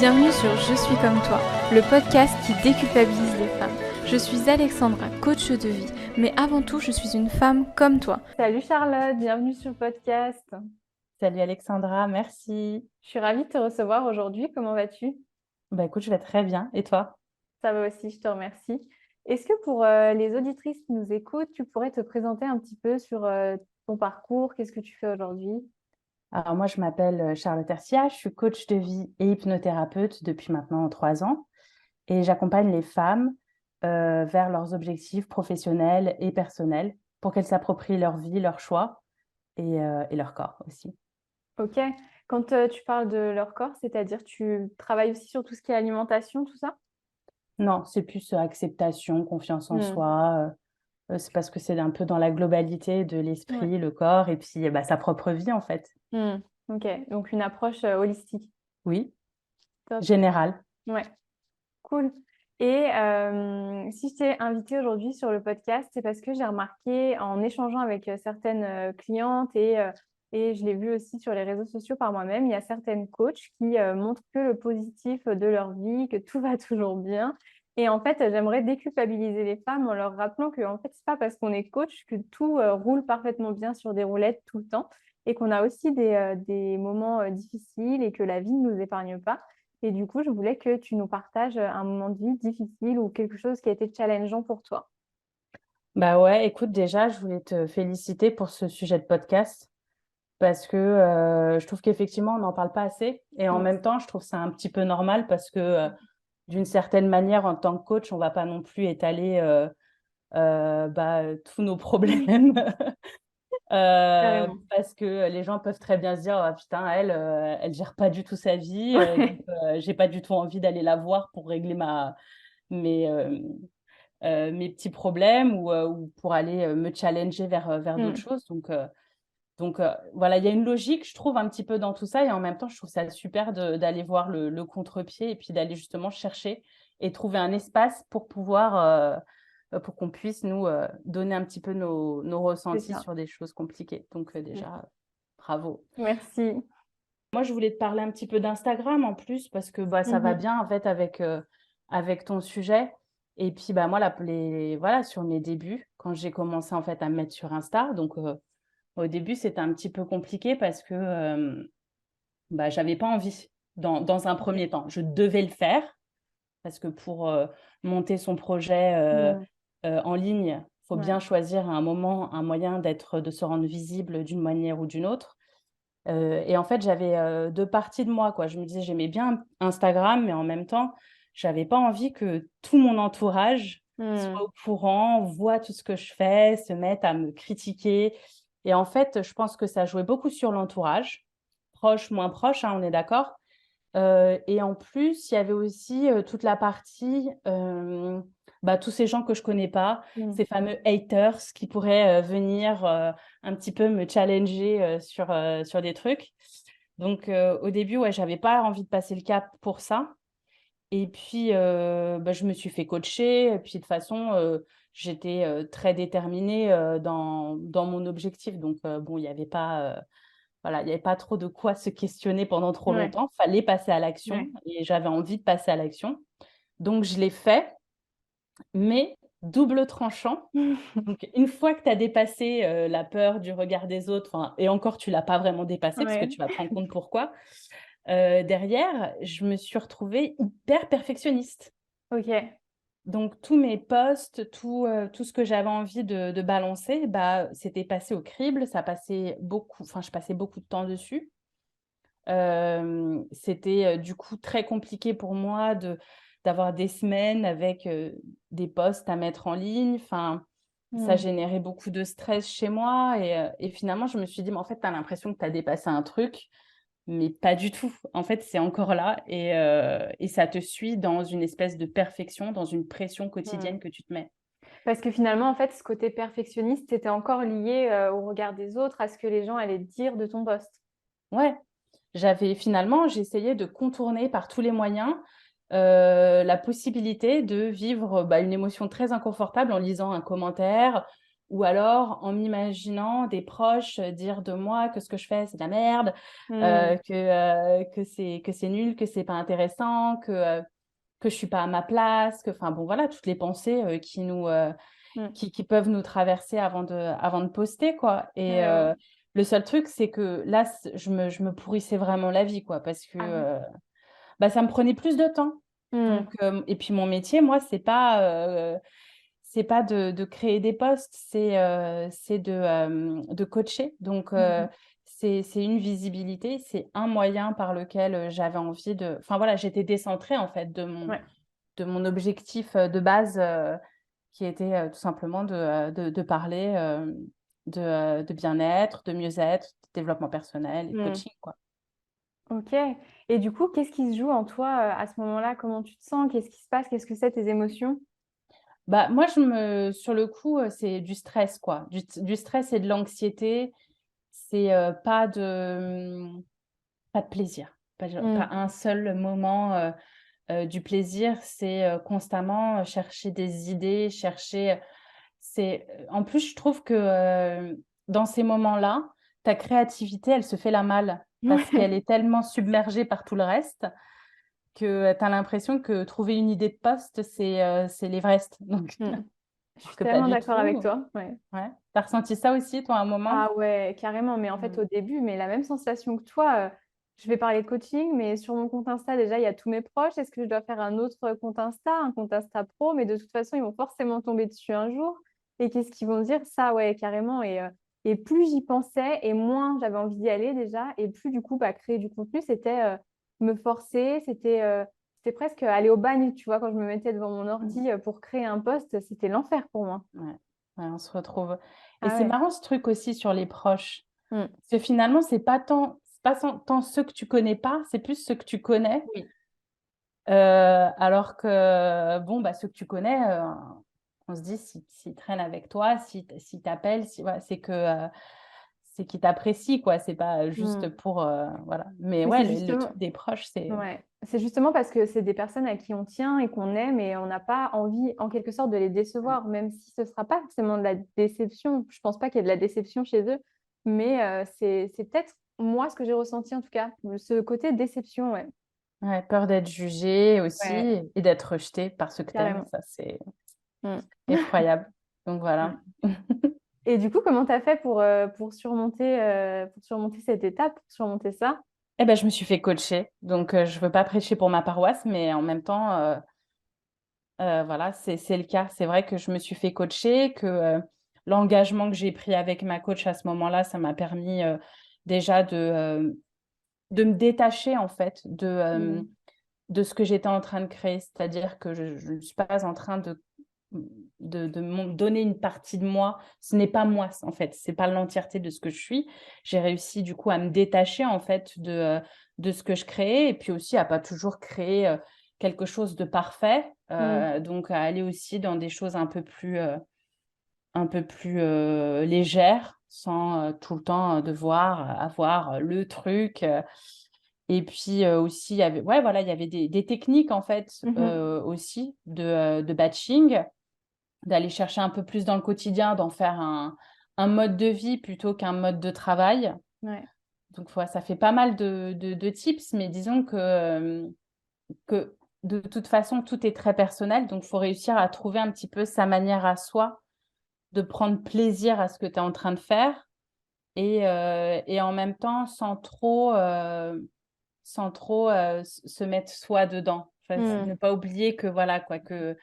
Bienvenue sur Je suis comme toi, le podcast qui déculpabilise les femmes. Je suis Alexandra, coach de vie, mais avant tout, je suis une femme comme toi. Salut Charlotte, bienvenue sur le podcast. Salut Alexandra, merci. Je suis ravie de te recevoir aujourd'hui. Comment vas-tu? Bah écoute, je vais très bien. Et toi? Ça va aussi, je te remercie. Est-ce que pour les auditrices qui nous écoutent, tu pourrais te présenter un petit peu sur ton parcours? Qu'est-ce que tu fais aujourd'hui? Alors moi, je m'appelle Charlotte Hercia, je suis coach de vie et hypnothérapeute depuis maintenant 3 ans et j'accompagne les femmes vers leurs objectifs professionnels et personnels pour qu'elles s'approprient leur vie, leurs choix et leur corps aussi. Ok. Quand tu parles de leur corps, c'est-à-dire tu travailles aussi sur tout ce qui est alimentation, tout ça? Non, c'est plus acceptation, confiance en Hmm. soi. C'est parce que c'est un peu dans la globalité de Ouais. l'esprit, le corps et puis sa propre vie en fait. Hmm. Ok. Donc une approche holistique. Oui, Top. général. Ouais. Cool. Et si je t'ai invitée aujourd'hui sur le podcast, c'est parce que j'ai remarqué en échangeant avec certaines clientes et je l'ai vu aussi sur les réseaux sociaux par moi-même, il y a certaines coachs qui montrent que le positif de leur vie, que tout va toujours bien. Et en fait, j'aimerais déculpabiliser les femmes en leur rappelant que en fait, c'est pas parce qu'on est coach que tout roule parfaitement bien sur des roulettes tout le temps et qu'on a aussi des moments difficiles et que la vie ne nous épargne pas. Et du coup, je voulais que tu nous partages un moment de vie difficile ou quelque chose qui a été challengeant pour toi. Bah ouais, écoute, déjà, je voulais te féliciter pour ce sujet de podcast parce que je trouve qu'effectivement, on n'en parle pas assez. Et en même Merci. temps, je trouve ça un petit peu normal parce que d'une certaine manière, en tant que coach, on va pas non plus étaler tous nos problèmes Carrément. parce que les gens peuvent très bien se dire, ah, putain, elle gère pas du tout sa vie, donc Ouais. j'ai pas du tout envie d'aller la voir pour régler mes, mes petits problèmes ou pour aller me challenger vers d'autres Mm. choses. Donc voilà, il y a une logique, je trouve, un petit peu dans tout ça et en même temps, je trouve ça super d'aller voir le contre-pied et puis d'aller justement chercher et trouver un espace pour pouvoir, pour qu'on puisse nous donner un petit peu nos C'est ressentis ça. sur des choses compliquées. Donc Mm. déjà, bravo. Merci. Moi, je voulais te parler un petit peu d'Instagram en plus parce que ça va Mhm. bien en fait avec ton sujet. Et puis moi, voilà, sur mes débuts, quand j'ai commencé en fait à me mettre sur Insta, donc au début, c'était un petit peu compliqué parce que j'avais pas envie dans un Ok. premier temps. Je devais le faire parce que pour monter son projet Mm. en ligne, il faut Ouais. bien choisir à un moment un moyen de se rendre visible d'une manière ou d'une autre. Et en fait, j'avais 2 parties de moi, quoi. Je me disais: «J'aimais bien Instagram», mais en même temps, j'avais pas envie que tout mon entourage soit Mm. au courant, voit tout ce que je fais, se mette à me critiquer et en fait, je pense que ça jouait beaucoup sur l'entourage, proche, moins proche, hein, on est d'accord? Et en plus, il y avait aussi, toute la partie, tous ces gens que je connais pas, Mm. ces fameux haters qui pourraient, venir, un petit peu me challenger, sur des trucs. Donc au début, ouais, j'avais pas envie de passer le cap pour ça et puis, je me suis fait coacher et puis de toute façon, j'étais, très déterminée, dans mon objectif donc bon, il y avait pas, voilà, il y avait pas trop de quoi se questionner pendant trop Ouais. longtemps. Fallait passer à l'action Ouais. et j'avais envie de passer à l'action. Donc je l'ai fait, mais double tranchant. Donc une fois que tu as dépassé, la peur du regard des autres, enfin et encore tu l'as pas vraiment dépassé parce que Ouais. tu vas te rendre compte pourquoi. Derrière, je me suis retrouvée hyper perfectionniste. Ok. Donc tous mes posts, tout ce que j'avais envie de balancer, c'était passé au crible. Ça passait beaucoup enfin je passais beaucoup de temps dessus. C'était, du coup très compliqué pour moi d'avoir des semaines avec, des posts à mettre en ligne. Enfin, ça Mm. générait beaucoup de stress chez moi et finalement je me suis dit: «Mais en fait, tu as l'impression que tu as dépassé un truc, mais pas du tout. En fait, c'est encore là et ça te suit dans une espèce de perfection, dans une pression Mm. quotidienne que tu te mets». Parce que finalement, en fait, ce côté perfectionniste était encore lié au regard des autres, à ce que les gens allaient dire de ton poste. Ouais, j'ai essayé de contourner par tous les moyens, la possibilité de vivre, une émotion très inconfortable en lisant un commentaire ou alors en m'imaginant des proches dire de moi que ce que je fais, c'est de la merde, Mm. que c'est nul, que c'est pas intéressant, que je suis pas à ma place, enfin bon, voilà, toutes les pensées Mm. qui peuvent nous traverser avant de poster, quoi. Et Ouais, ouais. le seul truc, c'est que là, je me pourrissais vraiment la vie, quoi, parce que Ah ouais. bah, ça me prenait plus de temps. Donc, Mm. et puis mon métier, moi, c'est pas de créer des posts, c'est de coacher. Donc, Mhm. c'est une visibilité, c'est un moyen par lequel j'avais envie de... Enfin, voilà, j'étais décentrée, en fait, Ouais. de mon objectif de base, qui était tout simplement de parler de bien-être, de mieux-être, de développement personnel et de Mm. coaching, quoi. Ok. Et du coup, qu'est-ce qui se joue en toi à ce moment-là? Comment tu te sens? Qu'est-ce qui se passe? Qu'est-ce que c'est tes émotions? Bah, moi, sur le coup, c'est du stress, quoi. Du stress et de l'anxiété. C'est pas de plaisir. Pas Mm. un seul moment du plaisir. C'est constamment chercher des idées, chercher. En plus, je trouve que dans ces moments-là, ta créativité, elle se fait la malle parce qu'elle Ouais. est tellement submergée par tout le reste que tu as l'impression que trouver une idée de poste, c'est l'Everest. Donc, Mm. Je suis que pas tellement du d'accord avec tout. toi. Ouais. Ouais. T'as ressenti ça aussi, toi, à un moment? Ah ouais, carrément. Mais en fait, Mm. au début, mais la même sensation que toi, je vais parler de coaching, mais sur mon compte Insta, déjà, il y a tous mes proches. Est-ce que je dois faire un autre compte Insta, un compte Insta pro? Mais de toute façon, ils vont forcément tomber dessus un jour. Et qu'est-ce qu'ils vont dire? Ça, ouais, carrément. Et plus j'y pensais, et moins j'avais envie d'y aller déjà. Et plus, du coup, bah, créer du contenu, c'était me forcer. C'était presque aller au bagne, tu vois, quand je me mettais devant mon Mm. ordi pour créer un post, c'était l'enfer pour moi. Ouais. Ouais, on se retrouve. Et Ah c'est ouais. marrant ce truc aussi sur les proches. Mm. Parce que finalement, c'est pas tant ceux que tu connais pas, c'est plus ceux que tu connais. Oui. Alors que, bon, bah, ceux que tu connais, on se dit, s'ils traînent avec toi, s'ils t'appellent, ouais, c'est qu'ils t'apprécient, quoi. C'est pas juste Mm. pour, voilà. Mais Mais ouais, c'est le justement, truc des proches, c'est... ouais, c'est justement parce que c'est des personnes à qui on tient et qu'on aime et on n'a pas envie, en quelque sorte, de les Ouais. décevoir, même si ce ne sera pas forcément de la déception. Je pense pas qu'il y ait de la déception chez eux, mais c'est peut-être moi ce que j'ai ressenti en tout cas, ce côté déception, ouais. Ouais, peur d'être jugé aussi Ouais, et d'être rejeté par ceux que t'aimes. carrément. Ça, c'est Mm. effroyable. Donc voilà. Mm. Et du coup, comment tu as fait pour surmonter cette étape, pour surmonter ça? Eh ben, je me suis fait coacher. Donc, je veux pas prêcher pour ma paroisse, mais en même temps, voilà, c'est le cas. C'est vrai que je me suis fait coacher, que l'engagement que j'ai pris avec ma coach à ce moment-là, ça m'a permis déjà de me détacher, en fait, Mm. de ce que j'étais en train de créer. C'est-à-dire que je ne suis pas en train donner une partie de moi. Ce n'est pas moi, en fait. C'est pas l'entièreté de ce que je suis. J'ai réussi, du coup, à me détacher, en fait, de ce que je créais et puis aussi à pas toujours créer quelque chose de parfait. Mm. Donc, à aller aussi dans des choses un peu plus légères sans tout le temps devoir avoir le truc. Et puis aussi, ouais, voilà, il y avait des techniques, en fait, Mhm. aussi de batching, d'aller chercher un peu plus dans le quotidien, d'en faire un mode de vie plutôt qu'un mode de travail. Ouais. Donc, voilà, ça fait pas mal de tips, mais disons que de toute façon, tout est très personnel. Donc, il faut réussir à trouver un petit peu sa manière à soi de prendre plaisir à ce que tu es en train de faire et en même temps sans trop se mettre soi dedans. Enfin, ne Mm. pas oublier que voilà, quoi, que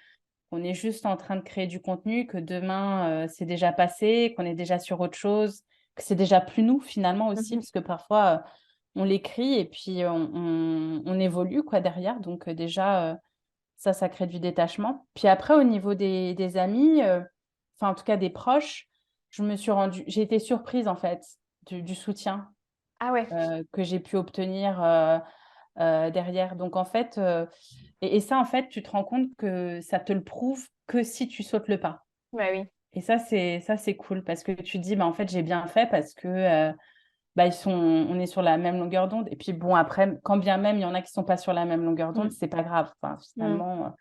on est juste en train de créer du contenu, que demain, c'est déjà passé, qu'on est déjà sur autre chose, que c'est déjà plus nous finalement aussi, Mhm. parce que parfois, on l'écrit et puis on évolue quoi derrière. Donc déjà, ça crée du détachement. Puis après, au niveau des amis, enfin en tout cas des proches, j'ai été surprise en fait du soutien Ah ouais. que j'ai pu obtenir derrière. Donc en fait, et ça en fait, tu te rends compte que ça te le prouve que si tu sautes le pas. Ouais, oui. Et ça c'est cool parce que tu te dis bah en fait j'ai bien fait parce que bah on est sur la même longueur d'onde. Et puis bon après, quand bien même il y en a qui sont pas sur la même longueur d'onde, Mm. c'est pas grave. Enfin, Mm. finalement.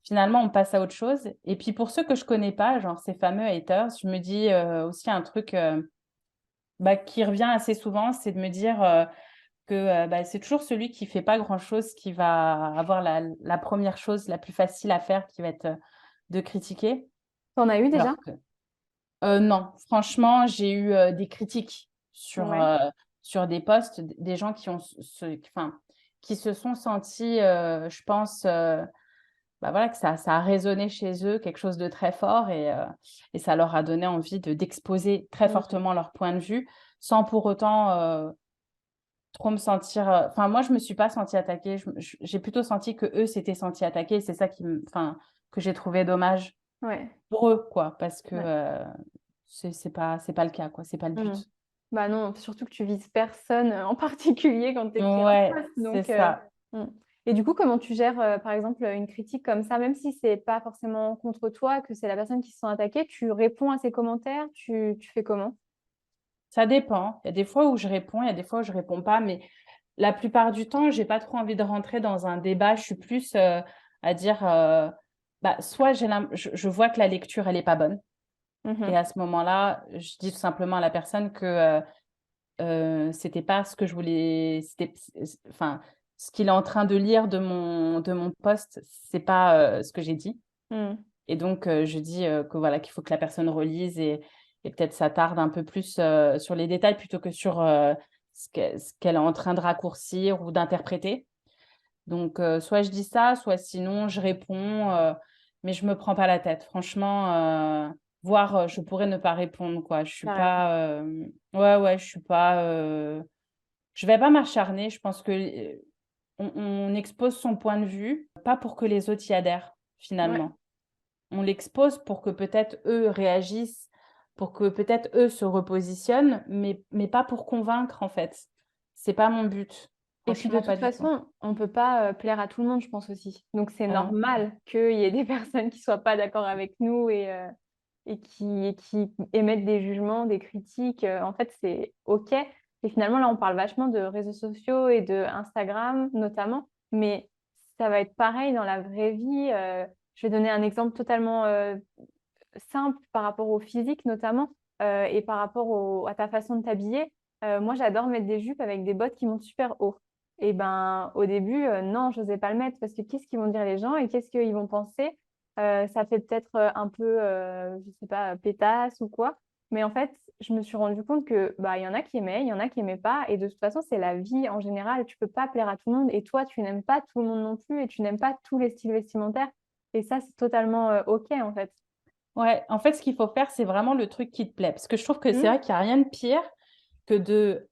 finalement, on passe à autre chose. Et puis, pour ceux que je connais pas, genre ces fameux haters, je me dis aussi un truc qui revient assez souvent, c'est de me dire que c'est toujours celui qui fait pas grand-chose qui va avoir la première chose la plus facile à faire, qui va être de critiquer. T'en as eu déjà? Alors que non, franchement, j'ai eu des critiques Ouais. sur des posts, des gens enfin, qui se sont sentis, je pense, voilà, que ça a résonné chez eux, quelque chose de très fort, et ça leur a donné envie d'exposer très Mm. fortement leur point de vue, sans pour autant trop me sentir. Enfin, moi, je me suis pas sentie attaquée. J'ai plutôt senti que eux s'étaient sentis attaqués. C'est ça enfin, que j'ai trouvé dommage Ouais. pour eux, quoi, parce que Ouais. c'est pas le cas, quoi. C'est pas le Mm. but. Bah non, surtout que tu vises personne en particulier quand tu écris un Ouais, post. c'est Donc, ça. mm. Et du coup, comment tu gères, par exemple, une critique comme ça, même si c'est pas forcément contre toi, que c'est la personne qui se sent attaquée, tu réponds à ses commentaires, tu fais comment? Ça dépend. Il y a des fois où je réponds, il y a des fois où je réponds pas, mais la plupart du temps, j'ai pas trop envie de rentrer dans un débat. Je suis plus à dire, soit je vois que la lecture, elle est pas bonne. Et Mhm. à ce moment-là, je dis tout simplement à la personne que c'était pas ce que je voulais. Enfin, ce qu'il est en train de lire de mon post, c'est pas ce que j'ai dit. Mm. Et donc, je dis que voilà, qu'il faut que la personne relise et peut-être s'attarde un peu plus sur les détails plutôt que sur ce qu'elle est en train de raccourcir ou d'interpréter. Donc, soit je dis ça, soit sinon je réponds, mais je me prends pas la tête. Franchement, voire je pourrais ne pas répondre, quoi. Je suis Carrément. pas, ouais, ouais, je suis pas, je vais pas m'acharner. Je pense que on expose son point de vue, pas pour que les autres y adhèrent, Ouais. finalement. On l'expose pour que peut-être eux réagissent, pour que peut-être eux se repositionnent, mais pas pour convaincre, en fait. C'est pas mon but. Et puis de Franchement, pas toute du tout. façon, on ne peut pas plaire à tout le monde, je pense aussi. Donc c'est Non. normal qu'il y ait des personnes qui ne soient pas d'accord avec nous et qui émettent des jugements, des critiques. En fait, c'est OK. Et finalement, là, on parle vachement de réseaux sociaux et de Instagram notamment, mais ça va être pareil dans la vraie vie. Je vais donner un exemple totalement simple par rapport au physique notamment et par rapport à ta façon de t'habiller. Moi, j'adore mettre des jupes avec des bottes qui montent super haut. Et ben, au début, non, je n'osais pas le mettre parce que qu'est-ce qu'ils vont dire les gens et qu'est-ce qu'ils vont penser? Ça fait peut-être un peu, je sais pas, pétasse ou quoi. Mais en fait, je me suis rendu compte que bah, il y en a qui aimaient, il y en a qui aimaient pas. Et de toute façon, c'est la vie en général. Tu peux pas plaire à tout le monde. Et toi, tu n'aimes pas tout le monde non plus et tu n'aimes pas tous les styles vestimentaires. Et ça, c'est totalement OK en fait. Ouais, en fait, ce qu'il faut faire, c'est vraiment le truc qui te plaît. Parce que je trouve que c'est Hmm. vrai qu'il n'y a rien de pire que de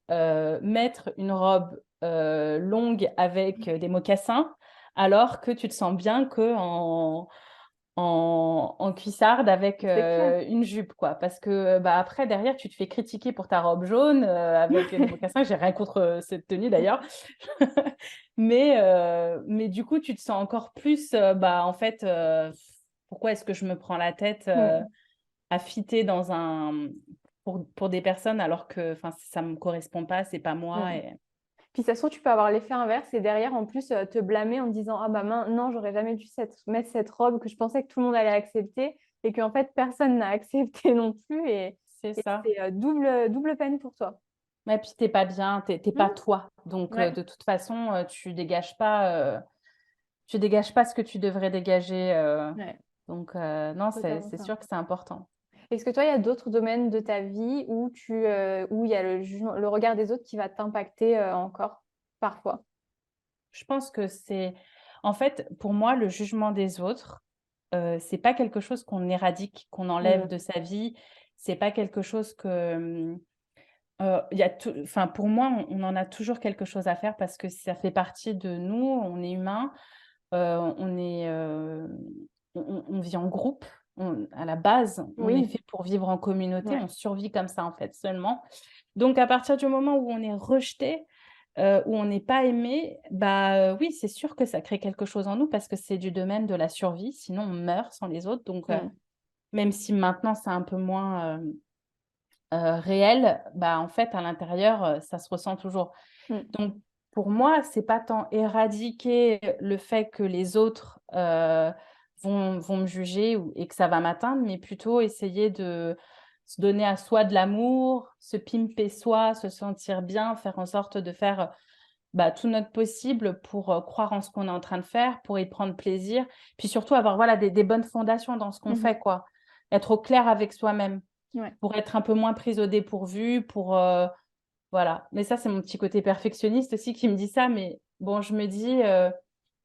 mettre une robe longue avec des mocassins, alors que tu te sens bien que en cuissarde avec C'est clair. une jupe, quoi. Parce que après, derrière, tu te fais critiquer pour ta robe jaune avec des mocassins. J'ai rien contre cette tenue d'ailleurs. Mais du coup, tu te sens encore plus, en fait, pourquoi est-ce que je me prends la tête Mm. à fitter pour des personnes alors que enfin, ça ne me correspond pas, c'est pas moi. Mm. Puis ça se trouve, tu peux avoir l'effet inverse et derrière, en plus, te blâmer en te disant, ah bah non, j'aurais jamais dû mettre cette robe que je pensais que tout le monde allait accepter et qu'en fait, personne n'a accepté non plus C'est et ça. c'est double peine pour toi. Et puis, t'es pas bien, t'es pas Mm. toi. Donc, Ouais, de toute façon, tu dégages pas ce que tu devrais dégager. ouais, Donc, non, c'est totalement c'est ça. sûr que c'est important. Est-ce que toi, il y a d'autres domaines de ta vie où il y a le jugement, le regard des autres qui va t'impacter encore parfois? Je pense que en fait, pour moi, le jugement des autres, c'est pas quelque chose qu'on éradique, qu'on enlève Mm. de sa vie. C'est pas quelque chose il y a enfin, pour moi, on en a toujours quelque chose à faire parce que ça fait partie de nous, on est humain, on vit en groupe. À la base, on est Oui, fait pour vivre en communauté, ouais. on survit comme ça, en fait, seulement. Donc à partir du moment où on est rejeté, où on n'est pas aimé, oui, c'est sûr que ça crée quelque chose en nous parce que c'est du domaine de la survie, sinon on meurt sans les autres. Donc Mm. même si maintenant c'est un peu moins, réel, en fait, à l'intérieur, ça se ressent toujours. Mm. Donc, pour moi, c'est pas tant éradiquer le fait que les autres vont me juger et que ça va m'atteindre, mais plutôt essayer de se donner à soi de l'amour, se pimper soi, se sentir bien, faire en sorte de faire tout notre possible pour croire en ce qu'on est en train de faire, pour y prendre plaisir, puis surtout avoir voilà, des bonnes fondations dans ce qu'on Mhm. fait, quoi. Être au clair avec soi-même, Ouais. pour être un peu moins prise au dépourvu, voilà. Mais ça, c'est mon petit côté perfectionniste aussi qui me dit ça, mais bon, je me dis,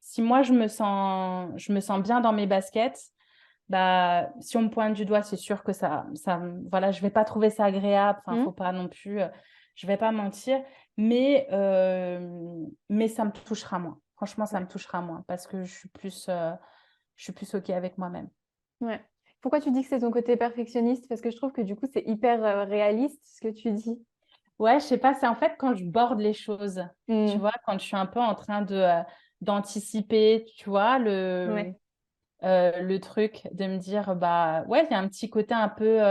si moi, je me sens bien dans mes baskets, si on me pointe du doigt, c'est sûr que voilà, je vais pas trouver ça agréable. Enfin, faut Mhm. pas non plus, je vais pas mentir, mais ça me touchera moins. Franchement, ça Ouais. me touchera moins parce que je suis plus OK avec moi-même. Ouais. Pourquoi tu dis que c'est ton côté perfectionniste? Parce que je trouve que du coup, c'est hyper réaliste ce que tu dis. Ouais, je sais pas, c'est en fait quand je borde les choses, tu Mm. vois, quand je suis un peu en train d'anticiper, tu vois, Ouais. le truc de me dire, ouais, il y a un petit côté un peu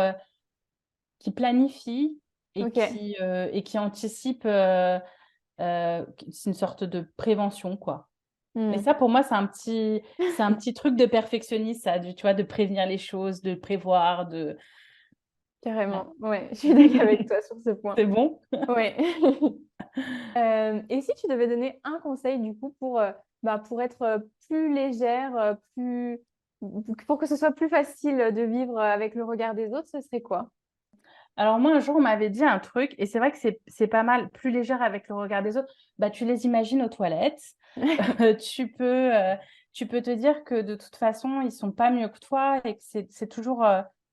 qui planifie Ok. et qui anticipe. C'est une sorte de prévention, quoi. Mais Mm. ça, pour moi, c'est un petit truc de perfectionniste, ça, tu vois, de prévenir les choses, de prévoir, Ouais. Carrément. Ouais, je suis d'accord avec toi sur ce point. C'est bon? Ouais. Et si tu devais donner un conseil du coup pour être plus légère, pour que ce soit plus facile de vivre avec le regard des autres, ce serait quoi? Alors moi, un jour, on m'avait dit un truc, et c'est vrai que c'est pas mal, plus légère avec le regard des autres. Tu les imagines aux toilettes. Tu peux, euh, tu peux te dire que de toute façon, ils sont pas mieux que toi et que c'est toujours,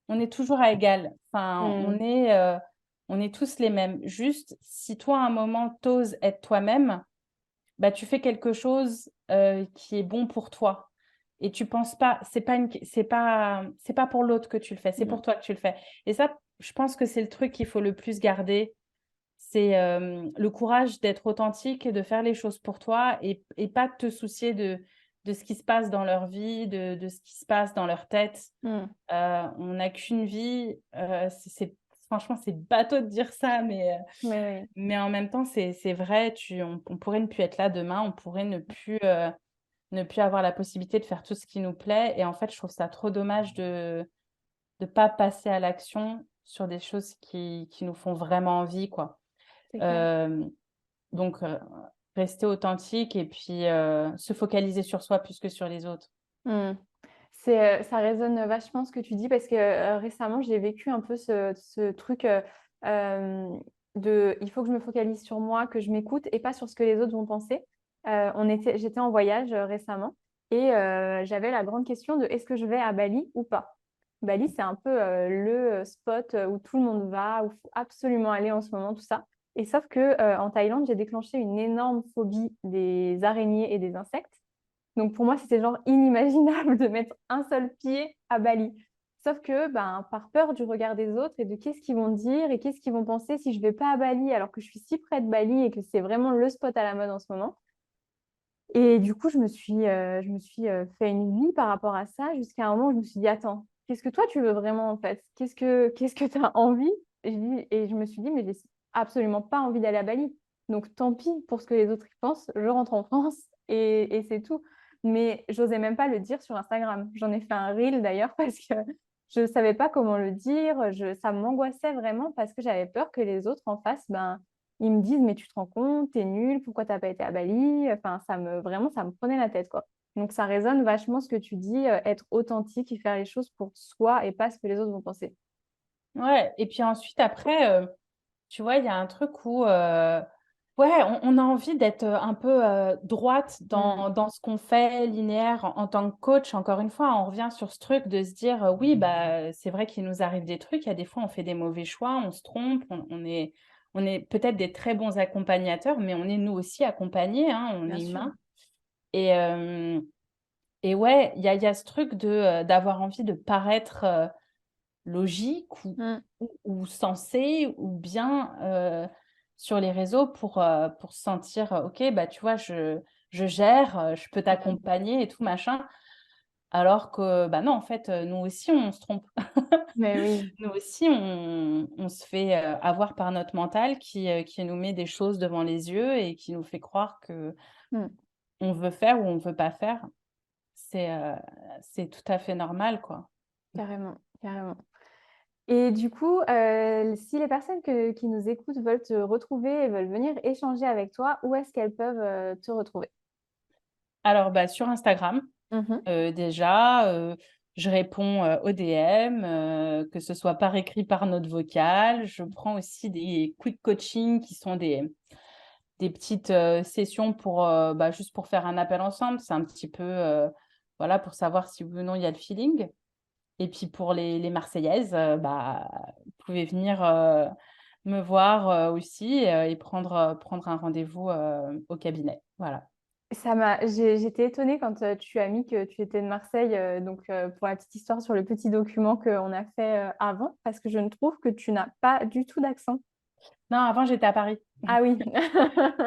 on est toujours à égal. Enfin, Hmm. on est tous les mêmes. Juste, si toi, à un moment, t'oses être toi-même, tu fais quelque chose qui est bon pour toi. Et tu penses pas, c'est pas pour l'autre que tu le fais, c'est Hmm. pour toi que tu le fais. Et ça, je pense que c'est le truc qu'il faut le plus garder. C'est le courage d'être authentique et de faire les choses pour toi et pas de te soucier de ce qui se passe dans leur vie, de ce qui se passe dans leur tête. Hmm. On n'a qu'une vie. Franchement, c'est bateau de dire ça, Mais mais en même temps, c'est vrai. On pourrait ne plus être là demain, on pourrait ne plus avoir la possibilité de faire tout ce qui nous plaît. Et en fait, je trouve ça trop dommage de ne pas passer à l'action sur des choses qui nous font vraiment envie, quoi. c'est clair. Euh, donc, rester authentique et puis se focaliser sur soi plus que sur les autres. Hmm. Ça résonne vachement ce que tu dis parce que récemment, j'ai vécu un peu ce truc euh, il faut que je me focalise sur moi, que je m'écoute et pas sur ce que les autres vont penser. J'étais en voyage récemment et j'avais la grande question de est-ce que je vais à Bali ou pas? Bali, c'est un peu le spot où tout le monde va, où il faut absolument aller en ce moment, tout ça. Et sauf que en Thaïlande, j'ai déclenché une énorme phobie des araignées et des insectes. Donc pour moi, c'était genre inimaginable de mettre un seul pied à Bali. Sauf que par peur du regard des autres et de qu'est-ce qu'ils vont dire et qu'est-ce qu'ils vont penser si je vais pas à Bali alors que je suis si près de Bali et que c'est vraiment le spot à la mode en ce moment. Et du coup, je me suis fait une vie par rapport à ça jusqu'à un moment où je me suis dit, attends, qu'est-ce que toi tu veux vraiment en fait? Qu'est-ce que tu as envie? Et je me suis dit, mais j'ai absolument pas envie d'aller à Bali. Donc tant pis pour ce que les autres y pensent, je rentre en France et c'est tout. Mais j'osais même pas le dire sur Instagram. J'en ai fait un reel d'ailleurs parce que je savais pas comment le dire. Ça m'angoissait vraiment parce que j'avais peur que les autres en face, ils me disent, mais tu te rends compte, t'es nul, pourquoi t'as pas été à Bali? Enfin, vraiment, ça me prenait la tête, quoi. Donc, ça résonne vachement ce que tu dis, être authentique et faire les choses pour soi et pas ce que les autres vont penser. Ouais, et puis ensuite, après, tu vois, il y a un truc où ouais, on a envie d'être un peu droite Mm, dans ce qu'on fait, linéaire en tant que coach. Encore une fois, on revient sur ce truc de se dire, oui, c'est vrai qu'il nous arrive des trucs. Il y a des fois, on fait des mauvais choix, on se trompe, on est peut-être des très bons accompagnateurs, mais on est nous aussi accompagnés, hein, on bien est sûr. humains. Et, euh, et ouais, il y a ce truc d'avoir envie de paraître logique Mm, ou sensé ou bien sur les réseaux pour se sentir, OK, tu vois, je gère, je peux mm. t'accompagner et tout, machin. Alors que, non, en fait, nous aussi, on se trompe. Mais oui. Nous aussi, on se fait avoir par notre mental qui nous met des choses devant les yeux et qui nous fait croire que Mm. on veut faire ou on veut pas faire. c'est tout à fait normal, quoi. Carrément, carrément. Et du coup, si les personnes qui nous écoutent veulent te retrouver et veulent venir échanger avec toi, où est-ce qu'elles peuvent, te retrouver? Alors, bah, sur Instagram, Mmh. déjà, je réponds, aux DM, que ce soit par écrit, par note vocale. Je prends aussi des quick coaching qui sont des petites, sessions pour, bah, juste pour faire un appel ensemble. C'est un petit peu, voilà, pour savoir si oui ou non il y a le feeling. Et puis pour les marseillaises, bah, vous pouvez venir, me voir, aussi, et prendre un rendez-vous, au cabinet. Voilà. J'étais étonnée quand, tu as mis que tu étais de Marseille, donc pour la petite histoire sur le petit document qu'on a fait, avant, parce que je ne trouve que tu n'as pas du tout d'accent. Non, avant j'étais à Paris. Ah oui.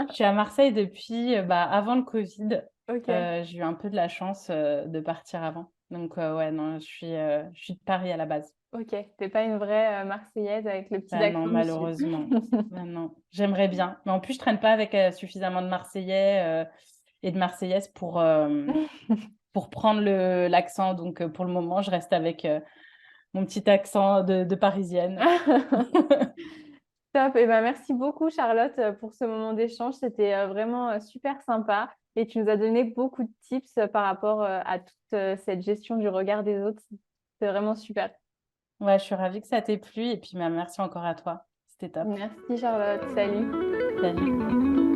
Je suis à Marseille depuis, bah, avant le covid. OK. J'ai eu un peu de la chance, de partir avant. Donc ouais, non, je suis de Paris à la base. OK. Tu pas une vraie, Marseillaise avec le petit Bah non, accent du sud. malheureusement. Bah non, j'aimerais bien. Mais en plus, je traîne pas avec, suffisamment de Marseillais, et de Marseillaises pour prendre l'accent. Donc pour le moment, je reste avec, mon petit accent de Parisienne. Top et ben, merci beaucoup Charlotte, pour ce moment d'échange. C'était, vraiment, super sympa et tu nous as donné beaucoup de tips, par rapport, à toute, cette gestion du regard des autres. C'est vraiment super. Ouais, je suis ravie que ça t'ait plu et puis, bah, merci encore à toi. C'était top. Merci Charlotte, salut. Salut.